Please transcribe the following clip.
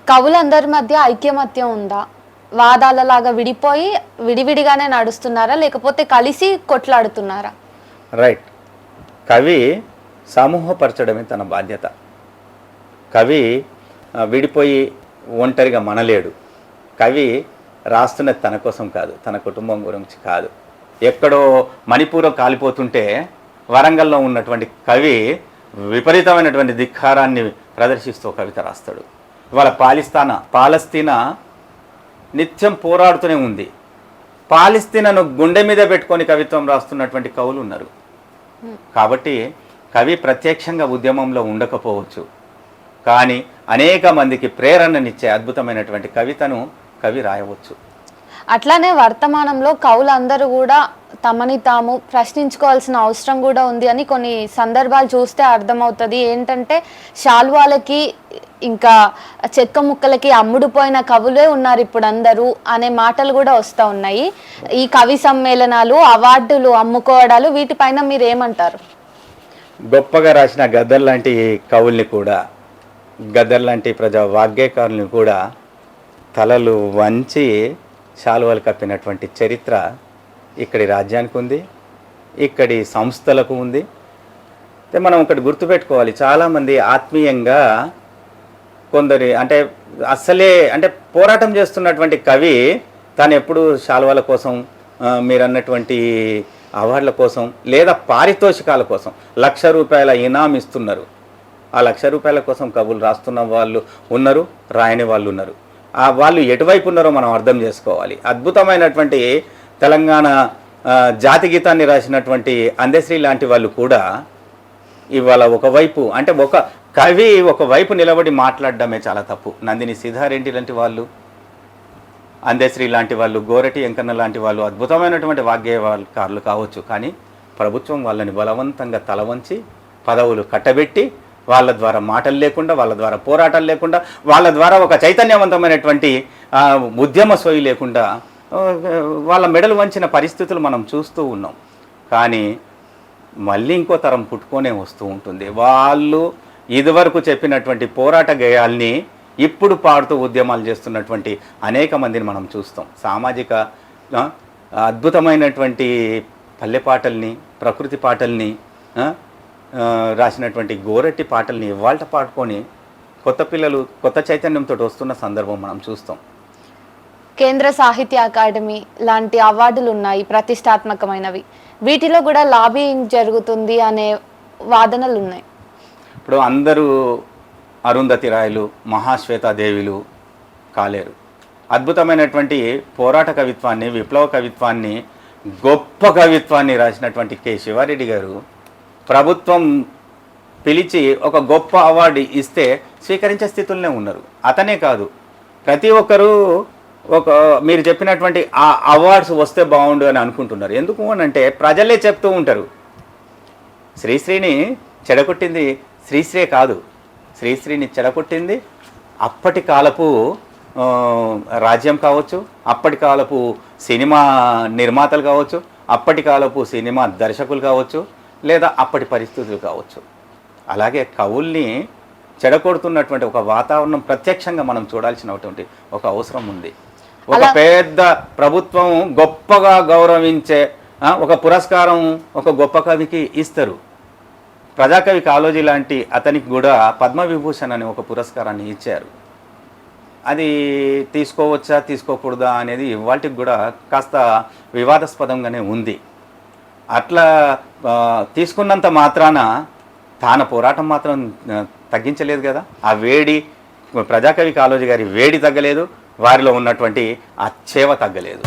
కవులందరి మధ్య ఐక్యమత్యం ఉందా? వాదాలలాగా విడిపోయి విడివిడిగానే నడుస్తున్నారా, లేకపోతే కలిసి కొట్లాడుతున్నారా? రైట్. కవి సమూహపరచడమే తన బాధ్యత. కవి విడిపోయి ఒంటరిగా మనలేడు. కవి రాస్తున్నది తన కోసం కాదు, తన కుటుంబం గురించి కాదు. ఎక్కడో మణిపూర్లో కాలిపోతుంటే వరంగల్లో ఉన్నటువంటి కవి విపరీతమైనటువంటి ధిక్కారాన్ని ప్రదర్శిస్తూ కవిత రాస్తాడు. ఇవాళ పాలస్తీనా నిత్యం పోరాడుతూనే ఉంది. పాలస్తీనాను గుండె మీద పెట్టుకొని కవిత్వం రాస్తున్నటువంటి కవులు ఉన్నారు. కాబట్టి కవి ప్రత్యక్షంగా ఉద్యమంలో ఉండకపోవచ్చు, కానీ అనేక మందికి ప్రేరణనిచ్చే అద్భుతమైనటువంటి కవితను కవి రాయవచ్చు. అట్లానే వర్తమానంలో కవులందరూ కూడా తమని తాము ప్రశ్నించుకోవాల్సిన అవసరం కూడా ఉంది అని కొన్ని సందర్భాలు చూస్తే అర్థమవుతుంది. ఏంటంటే శాల్వాలకి ఇంకా చెక్క ముక్కలకి అమ్ముడుపోయిన కవులే ఉన్నారు ఇప్పుడు అందరూ అనే మాటలు కూడా వస్తూ ఉన్నాయి. ఈ కవి సమ్మేళనాలు, అవార్డులు అమ్ముకోవడాలు, వీటిపైన మీరు ఏమంటారు? గొప్పగా రాసిన గద్దర్ లాంటి కవుల్ని కూడా, గద్దర్ లాంటి ప్రజా వాగ్గేయకారుల్ని కూడా తలలు వంచి శాలువాలు కప్పినటువంటి చరిత్ర ఇక్కడి రాజ్యానికి ఉంది, ఇక్కడి సంస్థలకు ఉంది. అయితే మనం ఒకటి గుర్తుపెట్టుకోవాలి, చాలామంది ఆత్మీయంగా కొందరి అంటే పోరాటం చేస్తున్నటువంటి కవి తను ఎప్పుడు శాలువాల కోసం, మీరు అన్నటువంటి అవార్డుల కోసం లేదా పారితోషికాల కోసం ₹1,00,000 ఇనాం ఇస్తున్నారు. ఆ ₹1,00,000 కోసం కవులు రాస్తున్న వాళ్ళు ఉన్నారు, రాయని వాళ్ళు ఉన్నారు. వాళ్ళు ఎటువైపు ఉన్నారో మనం అర్థం చేసుకోవాలి. అద్భుతమైనటువంటి తెలంగాణ జాతి గీతాన్ని రాసినటువంటి అందశ్రీ లాంటి వాళ్ళు కూడా ఇవాళ ఒకవైపు ఒక కవి ఒకవైపు నిలబడి మాట్లాడడమే చాలా తప్పు. నందిని సిద్ధారెడ్డి లాంటి వాళ్ళు, అందశ్రీ లాంటి వాళ్ళు, గోరటి వెంకన్న లాంటి వాళ్ళు అద్భుతమైనటువంటి వాగ్గేయకారులు కావచ్చు, కానీ ప్రభుత్వం వాళ్ళని బలవంతంగా తలవంచి పదవులు కట్టబెట్టి వాళ్ళ ద్వారా మాటలు లేకుండా, వాళ్ళ ద్వారా పోరాటాలు లేకుండా, వాళ్ళ ద్వారా ఒక చైతన్యవంతమైనటువంటి ఉద్యమ సోయి లేకుండా వాళ్ళ మెడలు వంచిన పరిస్థితులు మనం చూస్తూ ఉన్నాం. కానీ మళ్ళీ ఇంకో తరం పుట్టుకొనే వస్తూ ఉంటుంది. వాళ్ళు ఇదివరకు చెప్పినటువంటి పోరాట గేయాల్ని ఇప్పుడు పాడుతూ ఉద్యమాలు చేస్తున్నటువంటి అనేక మందిని మనం చూస్తాం. సామాజిక అద్భుతమైనటువంటి పల్లె పాటల్ని, ప్రకృతి పాటల్ని రాసినటువంటి గోరటి పాటల్ని ఇవాళ పాడుకొని కొత్త పిల్లలు కొత్త చైతన్యంతో వస్తున్న సందర్భం మనం చూస్తాం. కేంద్ర సాహిత్య అకాడమీ లాంటి అవార్డులు ఉన్నాయి, ప్రతిష్టాత్మకమైనవి. వీటిలో కూడా లాబింగ్ జరుగుతుంది అనే వాదనలు ఉన్నాయి. ఇప్పుడు అందరూ అరుంధతి రాయలు, మహాశ్వేతాదేవిలు కాలేరు. అద్భుతమైనటువంటి పోరాట కవిత్వాన్ని, విప్లవ కవిత్వాన్ని, గొప్ప కవిత్వాన్ని రాసినటువంటి కె శివారెడ్డి గారు ప్రభుత్వం పిలిచి ఒక గొప్ప అవార్డు ఇస్తే స్వీకరించే స్థితుల్లోనే ఉన్నారు. అతనే కాదు, ప్రతి ఒక్కరూ మీరు చెప్పినటువంటి ఆ అవార్డ్స్ వస్తే బాగుండు అని అనుకుంటున్నారు. ఎందుకు అంటే ప్రజలే చెప్తూ ఉంటారు, శ్రీశ్రీని చెడగొట్టింది శ్రీశ్రీ కాదు, శ్రీశ్రీని చెడగొట్టింది అప్పటి కాలపు రాజ్యం కావచ్చు, అప్పటి కాలపు సినిమా నిర్మాతలు కావచ్చు, అప్పటి కాలపు సినిమా దర్శకులు కావచ్చు, లేదా అప్పటి పరిస్థితులు కావచ్చు. అలాగే కవుల్ని చెడగొడుతున్నటువంటి ఒక వాతావరణం ప్రత్యక్షంగా మనం చూడాల్సినటువంటి ఒక అవసరం ఉంది. ఒక పెద్ద ప్రభుత్వం గొప్పగా గౌరవించే ఒక పురస్కారం ఒక గొప్ప కవికి ఇస్తారు. ప్రజాకవి కాళోజీ లాంటి అతనికి కూడా పద్మవిభూషణ్ అనే ఒక పురస్కారాన్ని ఇచ్చారు. అది తీసుకోవచ్చా తీసుకోకూడదా అనేది ఇవాళకి కూడా కాస్త వివాదాస్పదంగానే ఉంది. అట్లా తీసుకున్నంత మాత్రాన తాన పోరాటం మాత్రం తగ్గించలేదు కదా. ఆ వేడి, ప్రజాకవి కాళోజీ గారి వేడి తగ్గలేదు, వారిలో ఉన్నటువంటి ఆ చేవ తగ్గలేదు.